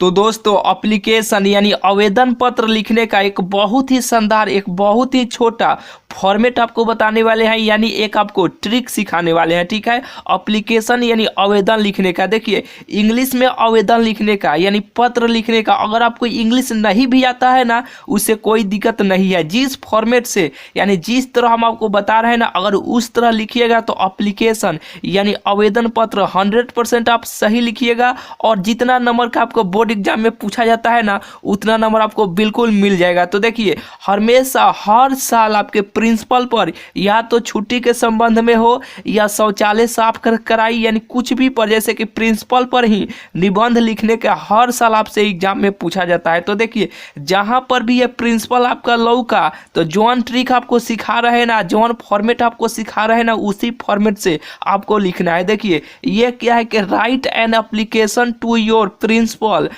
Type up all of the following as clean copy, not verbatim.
तो दोस्तों एप्लीकेशन यानी आवेदन पत्र लिखने का एक बहुत ही शानदार एक बहुत ही छोटा फॉर्मेट आपको बताने वाले हैं, यानी एक आपको ट्रिक सिखाने वाले हैं। ठीक है, एप्लीकेशन यानी आवेदन लिखने का। देखिए इंग्लिश में आवेदन लिखने का यानी पत्र लिखने का, अगर आपको इंग्लिश नहीं भी आता है ना उससे कोई दिक्कत नहीं है। जिस फॉर्मेट से यानी जिस तरह हम आपको बता रहे हैं ना, अगर उस तरह लिखिएगा तो एप्लीकेशन यानी आवेदन पत्र 100% आप सही लिखिएगा और जितना नंबर का आपको बोर्ड एग्जाम में पूछा जाता है ना उतना नंबर आपको बिल्कुल मिल जाएगा। तो देखिए हमेशा हर साल आपके प्रिंसिपल पर या तो छुट्टी के संबंध में हो या शौचालय साफ कराई यानी कुछ भी पर, जैसे कि प्रिंसिपल पर ही निबंध लिखने का हर साल आपसे एग्जाम में पूछा जाता है। तो देखिए जहां पर भी ये प्रिंसिपल आपका लौका तो जॉन ट्रिक आपको सिखा रहे हैं ना, जॉन फॉर्मेट आपको सिखा रहे हैं ना, उसी फॉर्मेट से आपको लिखना है। देखिए ये क्या है कि write an application to your principal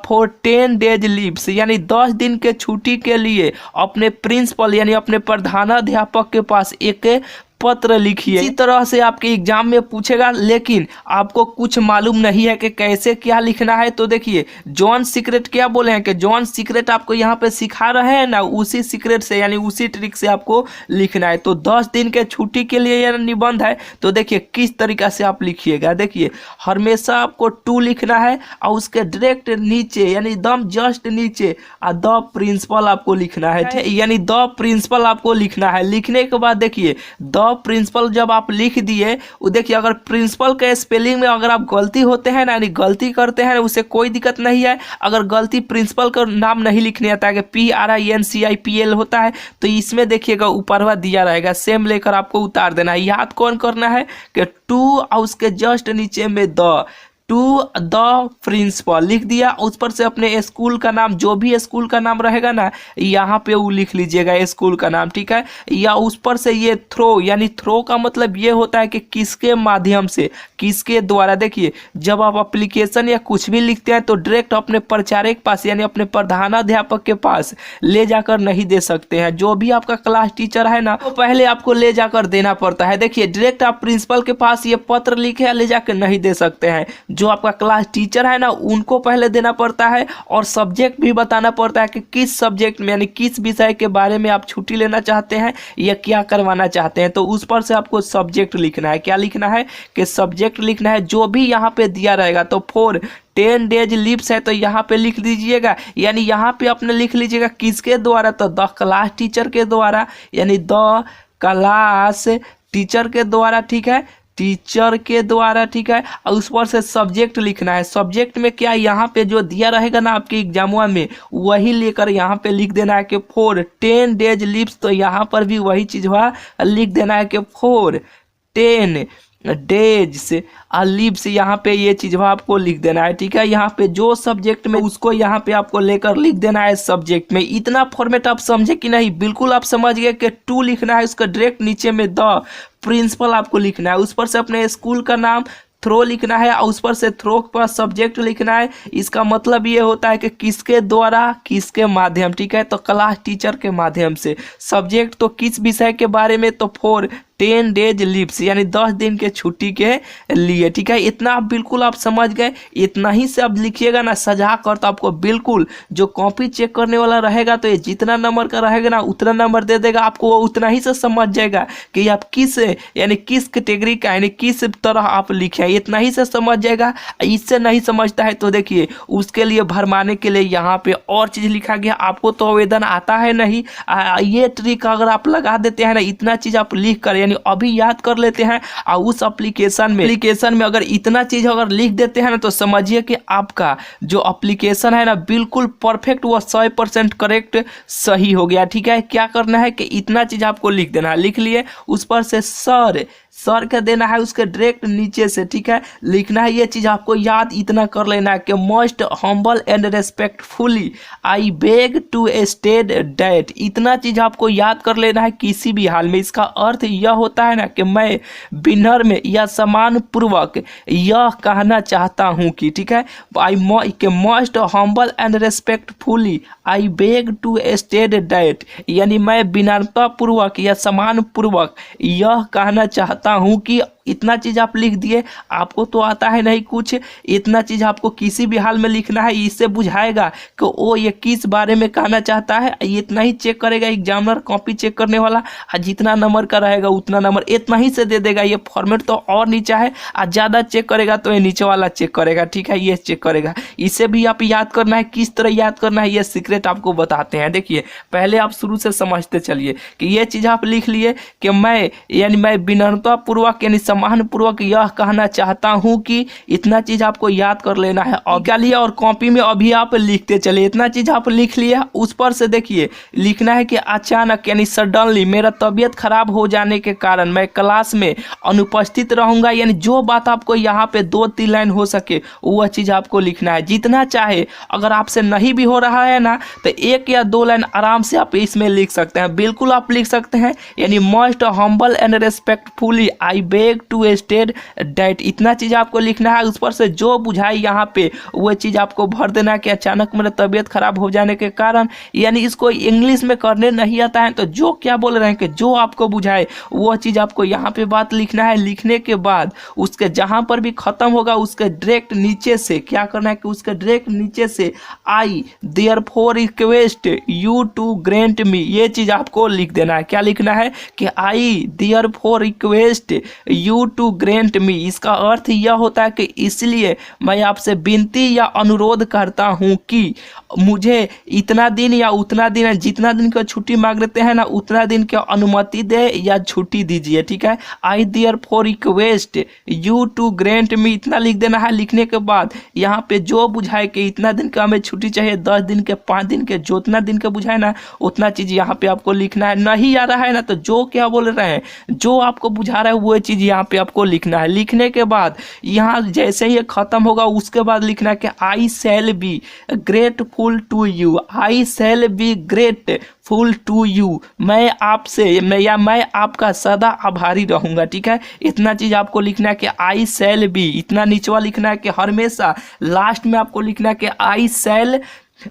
for 10 days leaves, यानी 10 दिन के छुट्टी के लिए अपने प्रिंसिपल यानी अपने प्रधानाध्यापक के पास एक पत्र लिखिए। इसी तरह से आपके एग्जाम में पूछेगा, लेकिन आपको कुछ मालूम नहीं है कि कैसे क्या लिखना है। तो देखिए जॉन सीक्रेट क्या बोले हैं कि जॉन सीक्रेट आपको यहाँ पे सिखा रहे हैं ना, उसी सीक्रेट से यानी उसी ट्रिक से आपको लिखना है। तो 10 दिन के छुट्टी के लिए यह निबंध है। तो देखिए किस तरीका से आप लिखिएगा। देखिए हमेशा आपको टू लिखना है और उसके डायरेक्ट नीचे यानी एकदम जस्ट नीचे द प्रिंसिपल आपको लिखना है, यानी द प्रिंसिपल आपको लिखना है। लिखने के बाद देखिए द प्रिंसिपल जब आप लिख दिए, वो देखिए अगर प्रिंसिपल के स्पेलिंग में अगर आप गलती होते हैं ना यानी गलती करते हैं उससे कोई दिक्कत नहीं है। अगर गलती प्रिंसिपल का नाम नहीं लिखने आता है कि PRINCIPL होता है तो इसमें देखिएगा ऊपर दिया रहेगा, सेम लेकर आपको उतार देना है। याद कौन करना है कि टू और उसके जस्ट नीचे में द टू द प्रिंसिपल लिख दिया, उस पर से अपने स्कूल का नाम जो भी स्कूल का नाम रहेगा ना यहाँ पे वो लिख लीजिएगा स्कूल का नाम। ठीक है, या उस पर से ये थ्रो यानी थ्रो का मतलब ये होता है कि किसके माध्यम से किसके द्वारा। देखिए जब आप एप्लीकेशन या कुछ भी लिखते हैं तो डायरेक्ट अपने प्राचार्य के पास यानी अपने प्रधानाध्यापक के पास ले जाकर नहीं दे सकते हैं। जो भी आपका क्लास टीचर है ना तो पहले आपको ले जाकर देना पड़ता है। देखिए डायरेक्ट आप प्रिंसिपल के पास ये पत्र लिखे ले जाकर नहीं दे सकते हैं। जो आपका क्लास टीचर है ना उनको पहले देना पड़ता है और सब्जेक्ट भी बताना पड़ता है कि किस सब्जेक्ट में यानी किस विषय के बारे में आप छुट्टी लेना चाहते हैं या क्या करवाना चाहते हैं। तो उस पर से आपको सब्जेक्ट लिखना है। क्या लिखना है कि सब्जेक्ट लिखना है जो भी यहाँ पे दिया रहेगा। तो फॉर 10 डेज लीव्स है तो यहाँ पे लिख दीजिएगा, यानी यहाँ पे अपने लिख लीजिएगा किसके द्वारा, तो द क्लास टीचर के द्वारा यानी द क्लास टीचर के द्वारा। ठीक है, टीचर के द्वारा। ठीक है, और उस पर से सब्जेक्ट लिखना है। सब्जेक्ट में क्या यहाँ पे जो दिया रहेगा ना आपके एग्जामवा में वही लेकर यहाँ पे लिख देना है कि फॉर 10 डेज लीव्स, तो यहाँ पर भी वही चीज लिख देना है कि फॉर 10 डेज से लीव्स यहाँ पे ये चीज आपको लिख देना है। ठीक है, यहाँ पे जो सब्जेक्ट में उसको यहाँ पे आपको लेकर लिख देना है सब्जेक्ट में। इतना फॉर्मेट आप समझे कि नहीं? बिल्कुल आप समझ गए कि टू लिखना है, उसका डायरेक्ट नीचे में द प्रिंसिपल आपको लिखना है, उस पर से अपने स्कूल का नाम थ्रो लिखना है और उस पर से थ्रो पर सब्जेक्ट लिखना है। इसका मतलब ये होता है कि किसके द्वारा किसके माध्यम। ठीक है, तो क्लास टीचर के माध्यम से। सब्जेक्ट तो किस विषय के बारे में, तो फॉर 10 डेज लीव्स यानी 10 दिन के छुट्टी के लिए। ठीक है, इतना आप बिल्कुल आप समझ गए। इतना ही से आप लिखिएगा ना सजा कर, तो आपको बिल्कुल जो कॉपी चेक करने वाला रहेगा तो ये जितना नंबर का रहेगा ना उतना नंबर दे देगा आपको। वो उतना ही से समझ जाएगा कि आप किस यानी किस कैटेगरी का यानी किस तरह आप लिखे, इतना ही से समझ जाएगा। इससे नहीं समझता है तो देखिए उसके लिए भरमाने के लिए यहाँ पे और चीज लिखा गया। आपको तो आवेदन आता है नहीं, ये ट्रिक अगर आप लगा देते हैं ना, इतना चीज आप लिख कर यानी अभी याद कर लेते हैं और उस एप्लीकेशन में अगर इतना चीज अगर लिख देते हैं ना तो समझिए कि आपका जो एप्लीकेशन है ना बिल्कुल परफेक्ट व 100% करेक्ट सही हो गया। ठीक है, क्या करना है कि इतना चीज आपको लिख देना है। लिख लिए, उस पर से सर का देना है उसके डायरेक्ट नीचे से। ठीक है, लिखना है ये चीज आपको याद इतना कर लेना है कि most humble and respectfully I beg to state that. इतना चीज आपको याद कर लेना है किसी भी हाल में। इसका अर्थ यह होता है ना कि मैं विनम्र में या सम्मान पूर्वक यह कहना चाहता हूँ कि ठीक है I most humble and respectfully I beg to state that, यानी मैं विनम्रता पूर्वक या सम्मान पूर्वक यह कहना चाहता हूँ कि इतना चीज़ आप लिख दिए, आपको तो आता है नहीं कुछ, इतना चीज़ आपको किसी भी हाल में लिखना है। इससे बुझाएगा कि वो ये किस बारे में कहना चाहता है। इतना ही चेक करेगा एग्जामिनर, कॉपी चेक करने वाला, और जितना नंबर का रहेगा उतना नंबर इतना ही से दे देगा। ये फॉर्मेट तो और नीचा है, और ज़्यादा चेक करेगा तो ये नीचे वाला चेक करेगा, ठीक है, ये चेक करेगा। इसे भी आप याद करना है, किस तरह याद करना है ये सीक्रेट आपको बताते हैं। देखिए पहले आप शुरू से समझते चलिए कि ये चीज़ आप लिख लिए कि मैं विनम्रतापूर्वक यानी सम्मानपूर्वक यह कहना चाहता हूँ कि, इतना चीज़ आपको याद कर लेना है। और क्या लिया, और कॉपी में अभी आप लिखते चलिए। इतना चीज़ आप लिख लिया, उस पर से देखिए लिखना है कि अचानक यानी सडनली मेरा तबीयत खराब हो जाने के कारण मैं क्लास में अनुपस्थित रहूँगा। यानी जो बात आपको यहाँ पे 2-3 लाइन हो सके वह चीज़ आपको लिखना है, जितना चाहे। अगर आपसे नहीं भी हो रहा है ना तो 1 या 2 लाइन आराम से आप इसमें लिख सकते हैं, बिल्कुल आप लिख सकते हैं। यानी most humble and respectfully I beg to state that, इतना चीज़ आपको लिखना है। उस पर से जो बुझाए यहाँ पे वो चीज़ आपको भर देना है कि अचानक मेरा तबीयत खराब हो जाने के कारण। यानी इसको इंग्लिश में करने नहीं आता है तो जो क्या बोल रहे हैं कि जो आपको बुझाए वो चीज़ आपको यहाँ पे बात लिखना है। लिखने के बाद उसके जहाँ पर भी खत्म होगा उसके डायरेक्ट नीचे से क्या करना है कि उसके डायरेक्ट नीचे से I therefore request you to grant me, ये चीज़ आपको लिख देना है। क्या लिखना है कि I therefore request you to grant me. इसका अर्थ यह होता है कि इसलिए मैं आपसे विनती या अनुरोध करता हूँ कि मुझे इतना दिन या उतना दिन, जितना दिन का छुट्टी मांग लेते हैं ना उतना दिन की अनुमति दे या छुट्टी दीजिए, ठीक है। I therefore request you to grant me, इतना लिख देना है। लिखने के बाद यहाँ पे जो बुझाए कि इतना दिन का हमें छुट्टी चाहिए, 10 दिन के, 5 दिन के, जितना दिन का बुझाए ना उतना चीज़ यहाँ पे आपको लिखना है। नहीं आ रहा है ना तो जो क्या बोल रहे हैं, जो आपको बुझा रहा है वो चीज़ यहाँ पे आपको लिखना है। लिखने के बाद यहाँ जैसे ही खत्म होगा उसके बाद लिखना है कि I shall be grateful to you, I shall be grateful to you, मैं आपका सदा आभारी रहूंगा, ठीक है। इतना चीज आपको लिखना है कि आई शैल बी, इतना नीचवा लिखना है कि हमेशा लास्ट में आपको लिखना है कि I shall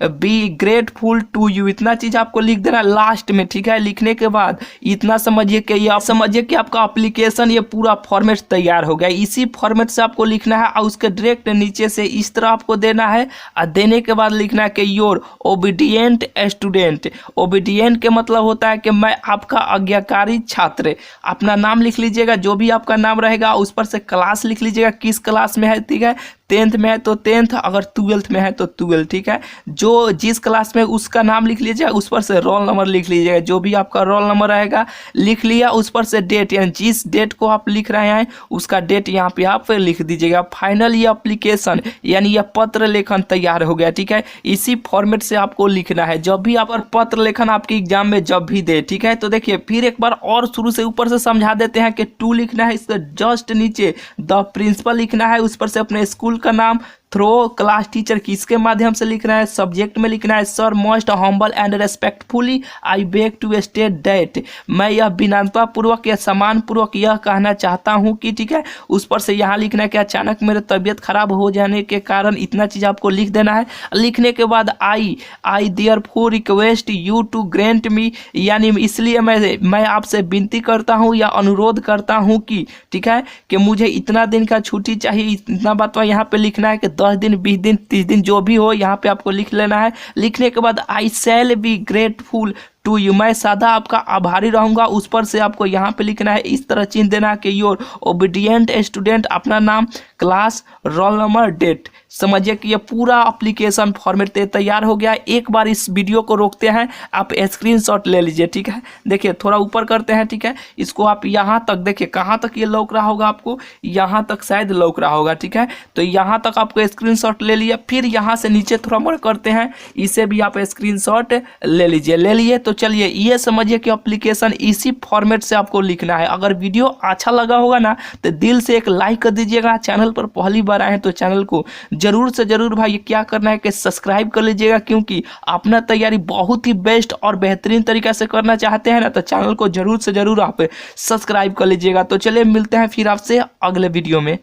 be grateful to you, इतना चीज आपको लिख देना लास्ट में, ठीक है। लिखने के बाद इतना समझिए कि आपका एप्लीकेशन ये पूरा फॉर्मेट तैयार हो गया। इसी फॉर्मेट से आपको लिखना है और उसके डायरेक्ट नीचे से इस तरह आपको देना है। और देने के बाद लिखना है कि योर ओबीडियंट स्टूडेंट। ओबीडियंट के मतलब होता है कि मैं आपका आज्ञाकारी छात्र। अपना नाम लिख लीजिएगा, जो भी आपका नाम रहेगा, उस पर से क्लास लिख लीजिएगा, किस क्लास में है, ठीक है। 10th में है तो 10th, अगर 12th में है तो 12, ठीक है। जो जिस क्लास में उसका नाम लिख लीजिएगा, उस पर से रोल नंबर लिख लीजिएगा, जो भी आपका रोल नंबर रहेगा लिख लिया। उस पर से डेट, यानी जिस डेट को आप लिख रहे हैं उसका डेट यहाँ पे आप लिख दीजिएगा। फाइनल ये एप्लीकेशन यानी यह पत्र लेखन तैयार हो गया, ठीक है। इसी फॉर्मेट से आपको लिखना है जब भी आप पत्र लेखन आपके एग्जाम में जब भी दे, ठीक है। तो देखिए फिर एक बार और शुरू से ऊपर से समझा देते हैं कि 2 लिखना है, इससे जस्ट नीचे द प्रिंसिपल लिखना है, उस पर से अपने स्कूल का नाम, थ्रो क्लास टीचर किसके माध्यम से लिखना है, सब्जेक्ट में लिखना है sir most humble and respectfully I beg to state that, मैं यह विनम्रता पूर्वक या सम्मान पूर्वक यह कहना चाहता हूँ कि, ठीक है। उस पर से यहाँ लिखना है कि अचानक मेरे तबीयत खराब हो जाने के कारण, इतना चीज़ आपको लिख देना है। लिखने के बाद I therefore request you to grant me, यानी इसलिए मैं आपसे विनती करता हूँ या अनुरोध करता हूँ कि, ठीक है, कि मुझे इतना दिन का छुट्टी चाहिए। इतना बात यहाँ पे लिखना है कि 10 दिन, 20 दिन, 30 दिन जो भी हो यहाँ पे आपको लिख लेना है। लिखने के बाद I shall be grateful to you, मैं सदा आपका आभारी रहूंगा। उस पर से आपको यहाँ पे लिखना है, इस तरह चिन्ह देना है कि योर ओबीडियंट स्टूडेंट, अपना नाम, क्लास, रोल नंबर, डेट। समझिए कि ये पूरा एप्लीकेशन फॉर्मेट तैयार हो गया। एक बार इस वीडियो को रोकते हैं, आप स्क्रीनशॉट ले लीजिए, ठीक है। देखिए थोड़ा ऊपर करते हैं, ठीक है। इसको आप यहाँ तक देखिए, कहाँ तक ये लौक रहा होगा आपको, यहाँ तक शायद लौक रहा होगा, ठीक है। तो यहाँ तक आपको स्क्रीनशॉट ले लिया। फिर यहाँ से नीचे थोड़ा मोड़ करते हैं, इसे भी आप स्क्रीनशॉट ले लीजिए। ले लिए तो चलिए ये समझिए कि एप्लीकेशन इसी फॉर्मेट से आपको लिखना है। अगर वीडियो अच्छा लगा होगा ना तो दिल से एक लाइक कर दीजिएगा। चैनल पर पहली बार आए हैं तो चैनल को जरूर से जरूर भाई क्या करना है कि सब्सक्राइब कर लीजिएगा, क्योंकि अपना तैयारी बहुत ही बेस्ट और बेहतरीन तरीका से करना चाहते हैं ना तो चैनल को जरूर से जरूर आप सब्सक्राइब कर लीजिएगा। तो चलिए मिलते हैं फिर आपसे अगले वीडियो में।